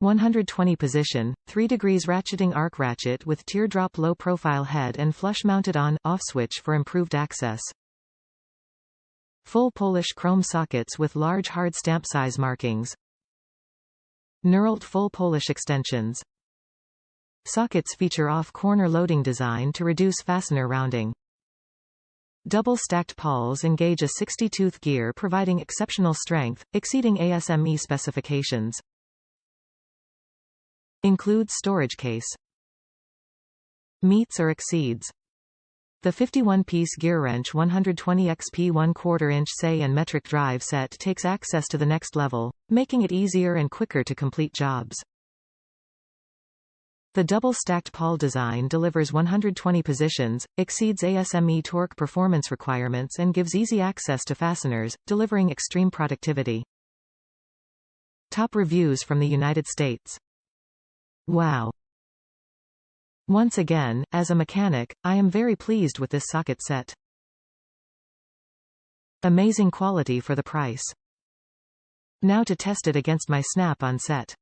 120 position, 3 degrees ratcheting arc ratchet with teardrop low profile head and flush mounted on/off switch for improved access. Full Polish chrome sockets with large hard stamp size markings. Knurled full Polish extensions. Sockets feature off-corner loading design to reduce fastener rounding. Double-stacked pawls engage a 60-tooth gear providing exceptional strength, exceeding ASME specifications. Includes storage case. Meets or exceeds. The 51-piece GEARWRENCH 120 XP 1/4 inch SAE and metric drive set takes access to the next level, making it easier and quicker to complete jobs. The double-stacked pawl design delivers 120 positions, exceeds ASME torque performance requirements and gives easy access to fasteners, delivering extreme productivity. Top reviews from the United States. Wow! Once again, as a mechanic, I am very pleased with this socket set. Amazing quality for the price. Now to test it against my snap-on set.